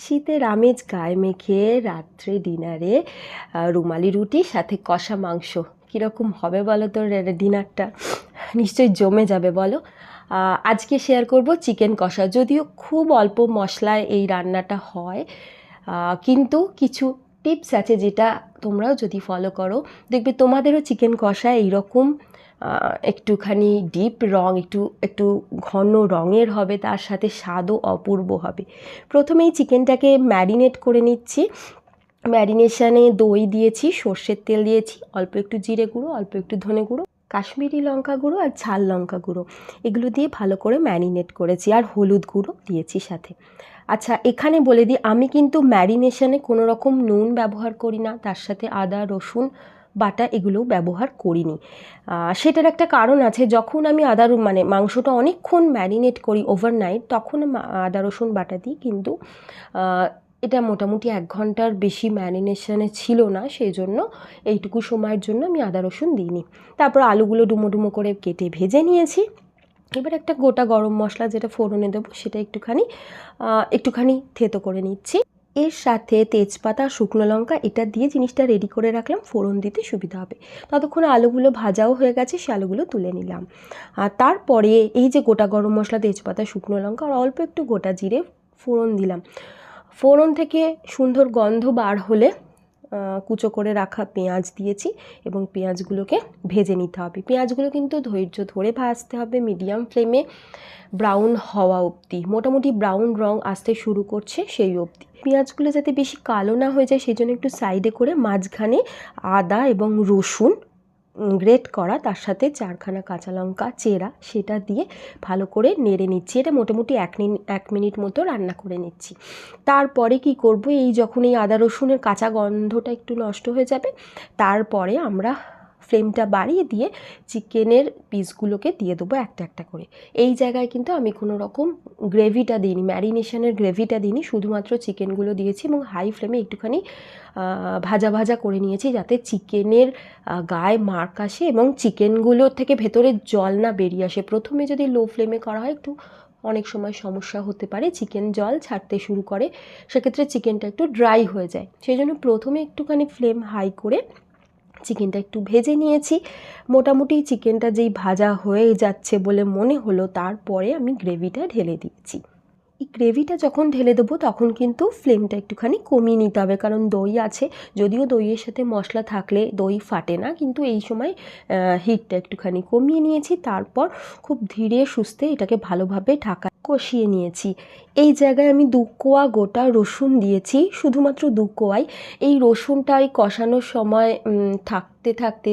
শীতের আমেজ গায়ে মেখে রাত্রে ডিনারে রুমালি রুটি সাথে কষা মাংস কীরকম হবে বলো তো? ডিনারটা নিশ্চয়ই জমে যাবে বলো। আজকে শেয়ার করব চিকেন কষা। যদিও খুব অল্প মশলায় এই রান্নাটা হয়, কিন্তু কিছু টিপস আছে যেটা তোমরাও যদি ফলো করো দেখবে তোমাদেরও চিকেন কষা এইরকম একটুখানি ডিপ রং, একটু ঘন রঙের হবে, তার সাথে স্বাদও অপূর্ব হবে। প্রথমেই চিকেনটাকে ম্যারিনেট করে নিচ্ছি। ম্যারিনেশানে দই দিয়েছি, সর্ষের তেল দিয়েছি, অল্প একটু জিরে গুঁড়ো, অল্প একটু ধনে গুঁড়ো, কাশ্মীরি লঙ্কা গুঁড়ো আর ঝাল লঙ্কা গুঁড়ো, এগুলো দিয়ে ভালো করে ম্যারিনেট করেছি, আর হলুদ গুঁড়ো দিয়েছি সাথে। আচ্ছা, এখানে বলে দিই আমি কিন্তু ম্যারিনেশনে কোনো রকম নুন ব্যবহার করি না, তার সাথে আদা রসুন বাটা এগুলোও ব্যবহার করিনি। সেটার একটা কারণ আছে, যখন আমি মাংসটা অনেকক্ষণ ম্যারিনেট করি ওভারনাইট, তখন আদা রসুন বাটা দিই, কিন্তু এটা মোটামুটি 1 ঘন্টার বেশি ম্যারিনেশনে ছিল না, সেই জন্য এইটুকু সময়ের জন্য আমি আদা রসুন দিইনি। তারপর আলুগুলো ডুমো ডুমো করে কেটে ভেজে নিয়েছি। এবার একটা গোটা গরম মশলা যেটা ফোড়নে দেবো সেটা একটুখানি থেতো করে নিচ্ছি। এর সাথে তেজপাতা, শুকনো লঙ্কা এটা দিয়ে জিনিসটা রেডি করে রাখলাম, ফোড়ন দিতে সুবিধা হবে। ততক্ষণে আলুগুলো ভাজাও হয়ে গেছে, সে আলুগুলো তুলে নিলাম। আর তারপরে এই যে গোটা গরম মশলা, তেজপাতা, শুকনো লঙ্কা আর অল্প একটু গোটা জিরে ফোড়ন দিলাম। ফোড়ন থেকে সুন্দর গন্ধ বার হলে কুচো করে রাখা পেঁয়াজ দিয়েছি এবং পেঁয়াজগুলোকে ভেজে নিতে হবে। পেঁয়াজগুলো কিন্তু ধৈর্য ধরে ভাজতে হবে, মিডিয়াম ফ্লেমে ব্রাউন হওয়া অবধি, মোটামুটি ব্রাউন রং আসতে শুরু করছে সেই অবধি। পেঁয়াজগুলো যাতে বেশি কালো না হয়ে যায় সেই জন্য একটু সাইডে করে মাঝখানে আদা এবং রসুন গ্রেট করা, তার সাথে 4খানা কাঁচা লঙ্কা চেরা, সেটা দিয়ে ভালো করে নেড়ে নিচ্ছি। এটা মোটামুটি 1 মিনিট মতো রান্না করে নিচ্ছি। তারপরে কি করব, যখন এই আদা রসুনের কাঁচা গন্ধটা একটু নষ্ট হয়ে যাবে, তারপরে আমরা ফ্লেমটা বাড়িয়ে দিয়ে চিকেনের পিসগুলোকে দিয়ে দেবো একটা একটা করে। এই জায়গায় কিন্তু আমি কোনো রকম গ্রেভিটা দিইনি, ম্যারিনেশনের গ্রেভিটা দিইনি, শুধুমাত্র চিকেনগুলো দিয়েছি এবং হাই ফ্লেমে একটুখানি ভাজা ভাজা করে নিয়েছি, যাতে চিকেনের গায়ে মার্ক আসে এবং চিকেনগুলোর থেকে ভেতরে জল না বেরিয়ে আসে। প্রথমে যদি লো ফ্লেমে করা হয় একটু অনেক সময় সমস্যা হতে পারে, চিকেন জল ছাড়তে শুরু করে, সেক্ষেত্রে চিকেনটা একটু ড্রাই হয়ে যায়। সেই জন্য প্রথমে একটুখানি ফ্লেম হাই করে চিকেনটা একটু ভেজে নিয়েছি। মোটামুটি চিকেনটা যেই ভাজা হয়ে যাচ্ছে বলে মনে হলো, তারপরে আমি গ্রেভিটা ঢেলে দিয়েছি। এই গ্রেভিটা যখন ঢেলে দেবো তখন কিন্তু ফ্লেমটা একটুখানি কমিয়ে নিতে হবে, কারণ দই আছে। যদিও দইয়ের সাথে মশলা থাকলে দই ফাটে না, কিন্তু এই সময় হিটটা একটুখানি কমিয়ে নিয়েছি। তারপর খুব ধীরে সুস্থে এটাকে ভালোভাবে ঢাকা কষিয়ে নিয়েছি। এই জায়গায় আমি 2 কোয়া গোটা রসুন দিয়েছি, শুধুমাত্র 2 কোয়াই। এই রসুনটা এই কষানোর সময় থাকতে থাকতে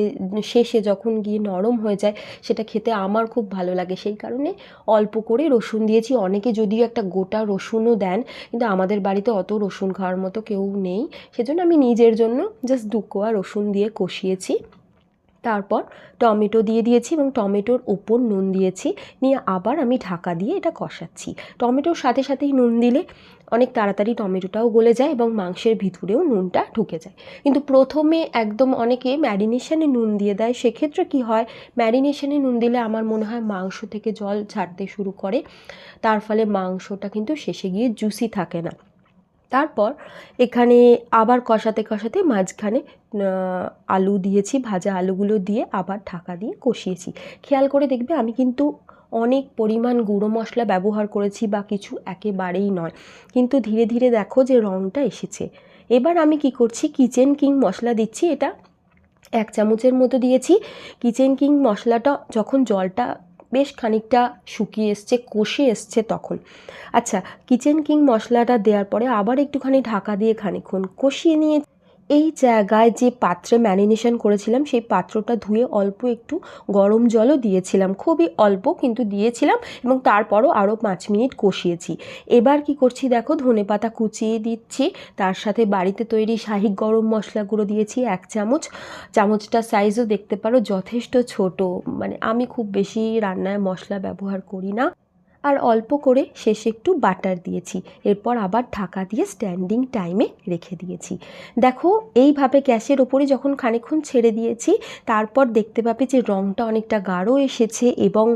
শেষে যখন গিয়ে নরম হয়ে যায়, সেটা খেতে আমার খুব ভালো লাগে, সেই কারণে অল্প করে রসুন দিয়েছি। অনেকে যদিও একটা গোটা রসুনও দেন, কিন্তু আমাদের বাড়িতে অত রসুন খাওয়ার মতো কেউ নেই, সেজন্য আমি নিজের জন্য জাস্ট 2 কোয়া রসুন দিয়ে কষিয়েছি। তারপর টমেটো দিয়ে দিয়েছি এবং টমেটোর ওপর নুন দিয়েছি, নিয়ে আবার আমি ঢাকা দিয়ে এটা কষাচ্ছি। টমেটোর সাথে সাথেই নুন দিলে অনেক তাড়াতাড়ি টমেটোটাও গলে যায় এবং মাংসের ভিতরেও নুনটা ঢুকে যায়। কিন্তু প্রথমে একদম অনেকে ম্যারিনেশনে নুন দিয়ে দেয়, সেক্ষেত্রে কি হয়, ম্যারিনেশনে নুন দিলে আমার মনে হয় মাংস থেকে জল ছাড়তে শুরু করে, তার ফলে মাংসটা কিন্তু শেষে গিয়ে জুসি থাকে না। তারপর এখানে আবার কষাতে কষাতে মাঝখানে আলু দিয়েছি, ভাজা আলুগুলো দিয়ে আবার ঢাকা দিয়ে কষিয়েছি। খেয়াল করে দেখবে আমি কিন্তু অনেক পরিমাণ গুঁড়ো মশলা ব্যবহার করেছি বা কিছু একেবারেই নয়, কিন্তু ধীরে ধীরে দেখো যে রঙটা এসেছে। এবার আমি কি করছি, কিচেন কিং মশলা দিচ্ছি, এটা 1 চামচের মতো দিয়েছি। কিচেন কিং মশলাটা যখন জলটা বেশ খানিকটা শুকিয়ে এসছে, কষে এসছে তখন। আচ্ছা, কিচেন কিং মশলাটা দেওয়ার পরে আবার একটুখানি ঢাকা দিয়ে খানিকক্ষণ কষিয়ে নিয়ে এই জায়গায় যে পাত্রে ম্যারিনেশন করেছিলাম সেই পাত্রটা ধুয়ে অল্প একটু গরম জলও দিয়েছিলাম, খুবই অল্প কিন্তু দিয়েছিলাম, এবং তারপরও আরও 5 মিনিট কষিয়েছি। এবার কি করছি দেখো, ধনেপাতা কুচিয়ে দিচ্ছি, তার সাথে বাড়িতে তৈরি শাহি গরম মশলা গুঁড়ো দিয়েছি 1 চামচ। চামচটার সাইজও দেখতে পারো যথেষ্ট ছোট, আমি খুব বেশি রান্নায় মশলা ব্যবহার করি না। আর অল্প করে শেষে একটু বাটার দিয়েছি। এরপর আবার ঢাকা দিয়ে স্ট্যান্ডিং টাইমে রেখে দিয়েছি। দেখো এইভাবে গ্যাসের ওপরে যখন খানিকক্ষণ ছেড়ে দিয়েছি, তারপর দেখতে পাবে যে রঙটা অনেকটা গাঢ় এসেছে এবং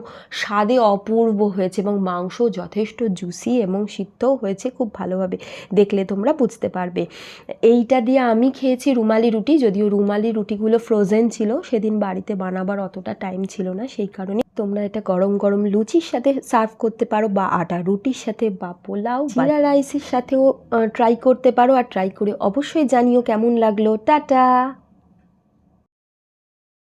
স্বাদে অপূর্ব হয়েছে এবং মাংস যথেষ্ট জুসি এবং সিদ্ধও হয়েছে খুব ভালোভাবে। দেখলে তোমরা বুঝতে পারবে। এইটা দিয়ে আমি খেয়েছি রুমালি রুটি, যদিও রুমালি রুটিগুলো ফ্রোজেন ছিল, সেদিন বাড়িতে বানাবার অতটা টাইম ছিল না, সেই কারণে তোমরা এটা গরম গরম লুচির সাথে সার্ভ করতে পারো, বা আটা রুটির সাথে, বা পোলাও, জিরা রাইসের সাথেও ট্রাই করতে পারো। আর ট্রাই করে অবশ্যই জানিও কেমন লাগলো। টাটা।